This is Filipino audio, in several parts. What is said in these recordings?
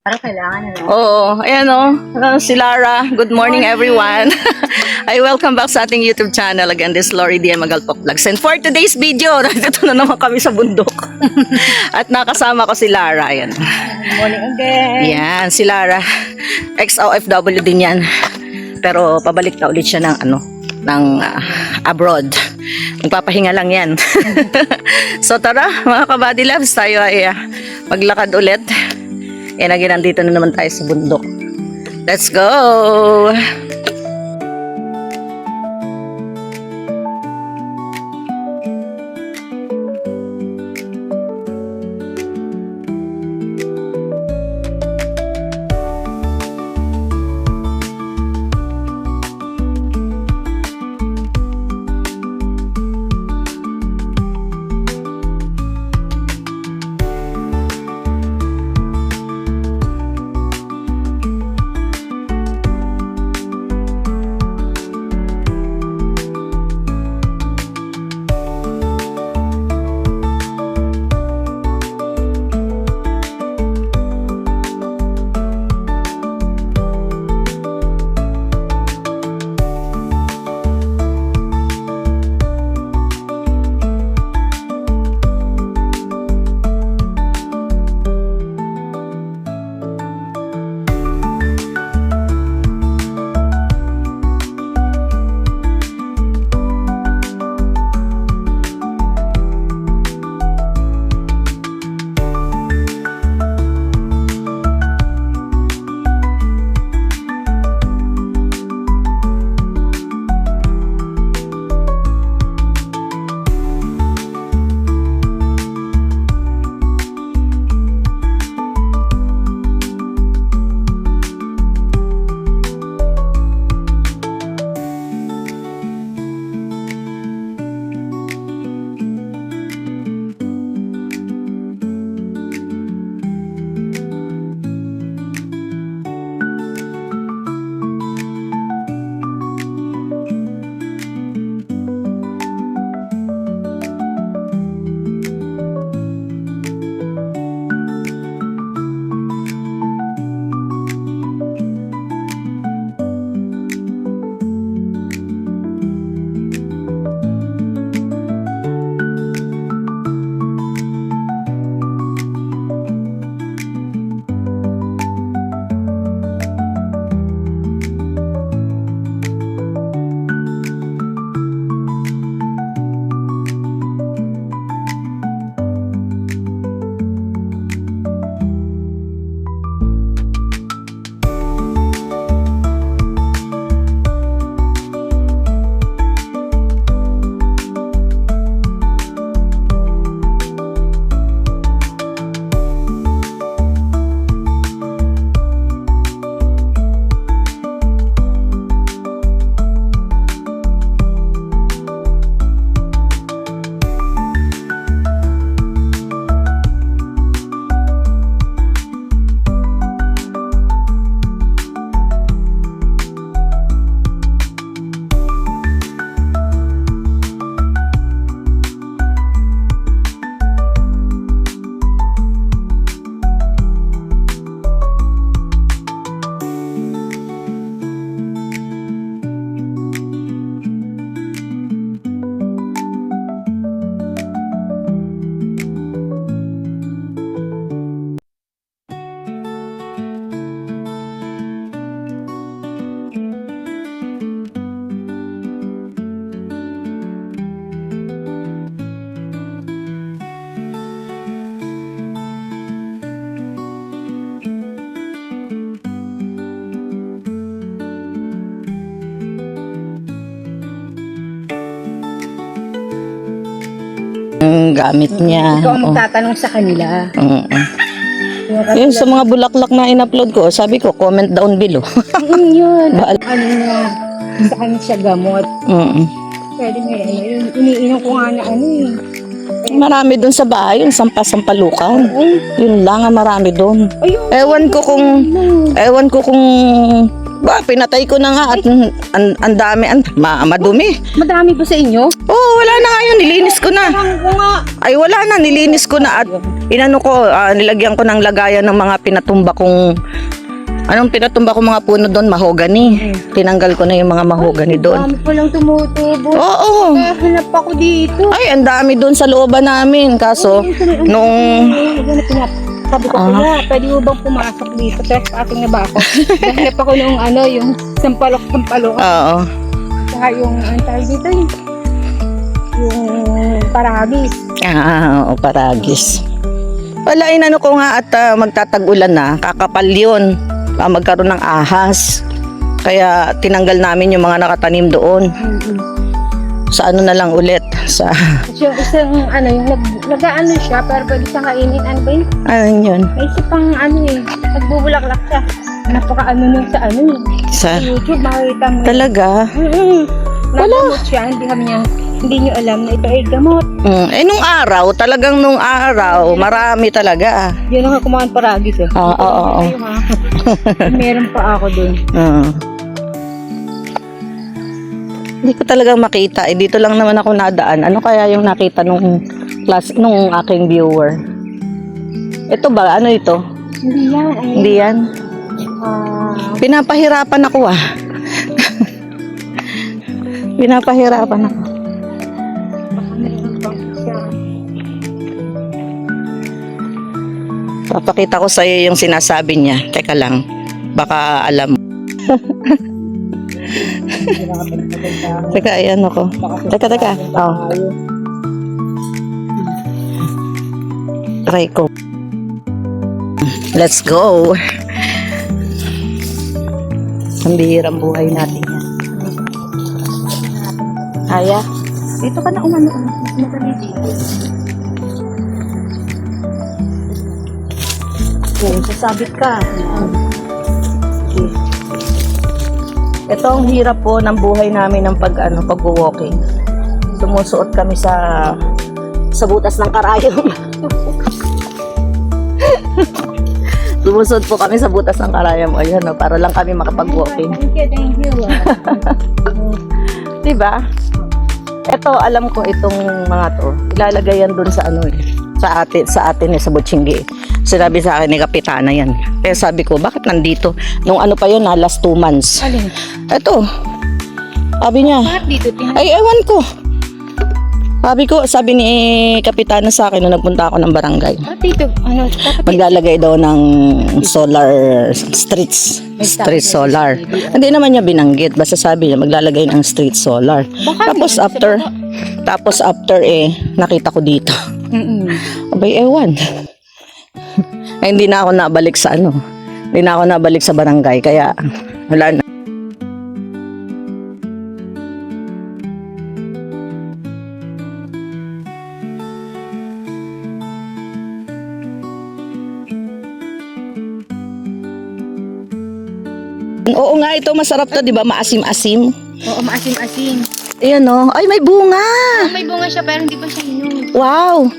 Parang kailangan na. Oo, ayan si Lara. Good morning, everyone. I welcome back sa ating YouTube channel. Again, this is Lori D. Magalpok Vlogs. And for today's video, nandito na naman kami sa bundok. At nakasama ko si Lara. Ayan. Good morning again. Yan, si Lara. Ex-OFW din yan. Pero pabalik na ulit siya ng abroad. Magpapahinga lang yan. So tara, mga kabady loves, tayo ay maglakad ulit. Nandito na naman tayo sa bundok. Let's go! Gamit niya. Ikaw ang magtatanong sa kanila. Yun sa mga bulaklak na in-upload ko, sabi ko, comment down below. Yun. Ano na, sa kanya siya gamot. Pwede nga yun. Iniinom ko nga na Marami doon sa bahay, yung sampalukan. Yun lang, marami doon. Ewan ko kung Ba, pinatay ko na nga at ang dami, madumi. Madami ba sa inyo? Oo, wala na nga yun, nilinis ko na. Ako nga. Ay, wala na, nilinis ko na at inano ko, nilagyan ko ng lagayan ng mga pinatumba kong, anong pinatumba kong mga puno doon? Mahogany. Tinanggal ko na yung mga mahogany doon. Dami palang tumutubo. Oo. Hanap ako dito. Ay, ang dami doon sa looban namin. Kaso, nung... Sabi ko pala, pwede mo bang pumasok dito? Trespassing na ba ako? Nahanap ako nung yung sampalok-sampalok. Oo. Saka yung, tawag dito yung paragis. Oo, paragis. Wala, inano ko nga at magtatag-ulan na. Kakapal yun. Magkaroon ng ahas. Kaya tinanggal namin yung mga nakatanim doon. Sa ano na lang ulit. Sa... Yung isang, yung nag-ano siya, pero pwede siyang kainin. Ano ba yun? Ano yun? May isa pang nagbubulaklak siya. Napaka-nun sa Sa... YouTube, makikita mo. Talaga? Nagamot siya, hindi nyo alam na ito ay gamot. Nung araw, talagang nung araw, marami talaga. Yun ang kumain paragis eh. Oo. Meron pa ako dun. Hindi ko talagang makita. Dito lang naman ako nadaan. Ano kaya yung nakita nung aking viewer? Ito ba? Ano ito? Hindi yan. Hindi yan? Pinapahirapan ako Pinapahirapan ako. Baka meron pang siya. Papakita ko sa iyo yung sinasabi niya. Teka lang. Baka alam mo. Teka, ayan ako. Teka. Oh. Try ko. Let's go. Ang bihirang buhay natin yan. Aya? Dito ka na umano. Madali dito. Sasabit ka. Okay. Ito ang hirap po ng buhay namin ng pag-walking. Sumusuot kami sa butas ng karayom. Sumusuot po kami sa butas ng karayom. Ayun, para lang kami makapag-walking. Thank you. Diba? Ito, alam ko itong mga to. Ilalagay yan dun sa sa atin sa Butchinggi. Sinabi sa akin ni Kapitana yan. Kaya sabi ko, bakit nandito? Nung pa yun, last 2 months. Alin? Ito. Sabi niya. Bakit dito? Ay, ewan ko. Sabi ni Kapitana sa akin nung nagpunta ako ng barangay. Dito? Maglalagay daw ng solar street solar. Hindi naman niya binanggit. Basta sabi niya, maglalagay ng street solar. Tapos after nakita ko dito. Abay, ewan. Ay, hindi na ako nabalik sa Hindi na ako nabalik sa barangay. Kaya, wala na. Oo nga, ito masarap to, di ba? Maasim-asim. Oo, maasim-asim. Ayan o. Ay, may bunga. May bunga siya pero hindi pa siya hinog. Wow.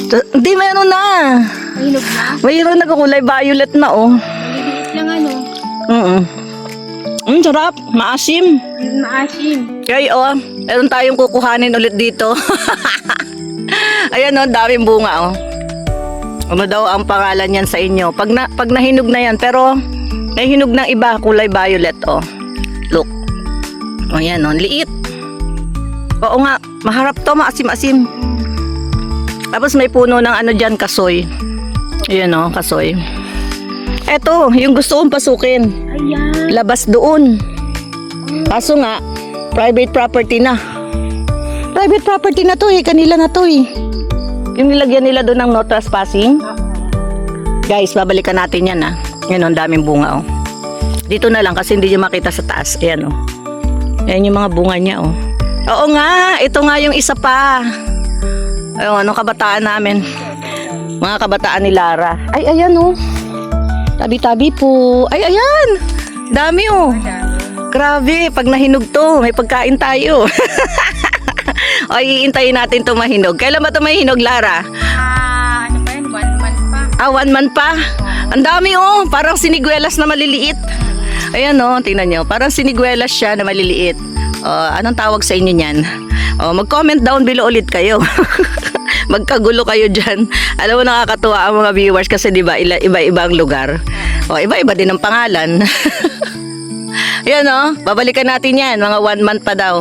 Hindi, meron na. Hinog na? Mayroon nagkukulay violet na Maliliit lang Sarap. Maasim. Maasim. Kaya meron tayong kukuhanin ulit dito. Ayan daming bunga Ano daw ang pangalan yan sa inyo? Pag nahinog na yan, pero nahinog ng iba, kulay violet Look. Ayan liit. Oo nga, maharap to, maasim-asim. Tapos may puno ng dyan, kasoy. Ayan kasoy. Eto, yung gusto kong pasukin. Ayan. Labas doon. Kaso nga, private property na. Private property na to kanila na to Yung nilagyan nila doon ng no trespassing. Guys, babalikan natin yan Yan ang daming bunga Dito na lang kasi hindi nyo makita sa taas. Ayan Ayan yung mga bunga niya Oo nga, ito nga yung isa pa. Ayun, anong kabataan namin. Mga kabataan ni Lara. Ay, ayan Tabi-tabi po. Ay, ayan. Dami Grabe, pag nahinog to, may pagkain tayo. O, iintayin natin to mahinog. Kailan ba to mahinog, Lara? Ano pa yun? 1 month pa. 1 month pa. Ang dami parang siniguelas na maliliit. Ayan tingnan nyo, parang siniguelas siya na maliliit. Anong tawag sa inyo niyan? Mag-comment down below ulit kayo. Magkagulo kayo dyan. Alam mo, nakakatuwa ang mga viewers kasi diba, iba-iba ang lugar. Iba-iba din ang pangalan. Ayan babalikan natin yan. Mga 1 month pa daw.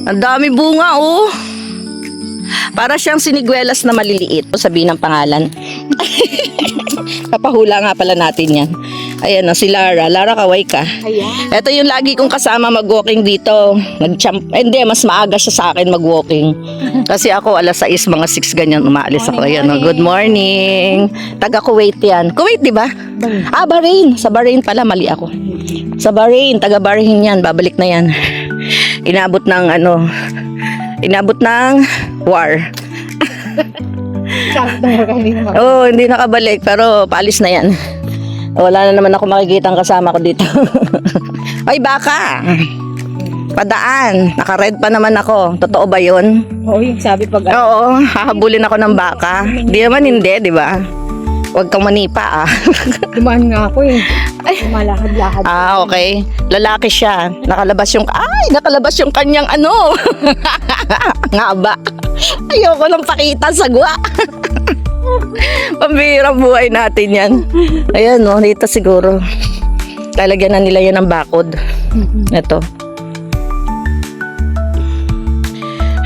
Ang dami bunga Para siyang siniguelas na maliliit. Sabihin ng pangalan. Kapahula nga pala natin yan. Ayan si Lara. Lara, kaway ka. Ayan. Ito yung lagi kong kasama mag-walking dito. Hindi, mas maaga siya sa akin mag-walking. Kasi ako alas 6, mga 6 ganyan umaalis ako. Ayan good morning. Taga Kuwait yan. Kuwait, di ba? Bahrain. Sa Bahrain pala, mali ako. Sa Bahrain, taga Bahrain yan. Babalik na yan. Inabot ng war. Hindi nakabalik pero paalis na yan. Wala na naman ako makikita ang kasama ko dito. Ay, baka. Padaan. Naka-red pa naman ako. Totoo ba yun? Yung sabi pag... Oo, hahabulin ako ng baka. Di naman hindi, di ba? Huwag kang manipa Dumaan nga ako Lumalakad-lakad. Okay. Lalaki siya. Nakalabas yung kanyang Nga ba? Ayoko lang pakita sagwa. Pambihirang buhay natin yan. Ayan dito siguro. Lalagyan na nila yan ng bakod. Ito.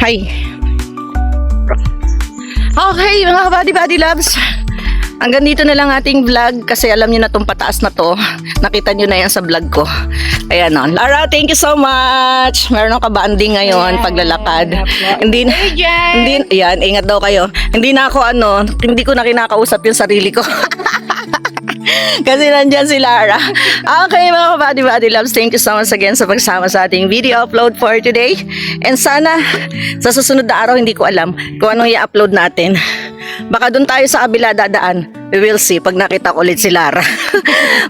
Hi. Okay, mga body loves. Hanggang dito na lang ating vlog kasi alam niyo na tong pataas na to. Nakita niyo na yan sa vlog ko. Ayan Lara, thank you so much. Meron ka banding ngayon paglalakad. Hindi, ayan, ingat daw kayo. Hindi na ako hindi ko na kinakausap yung sarili ko. Kasi nandyan si Lara. Okay mga body loves, thank you so much again sa pagsama sa ating video upload for today. And sana sa susunod na araw, hindi ko alam kung anong i-upload natin. Baka doon tayo sa kabila dadaan. We will see pag nakita ko ulit si Lara.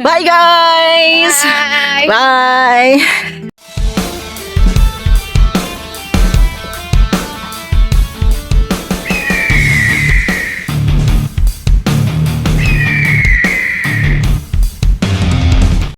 Bye guys! Bye!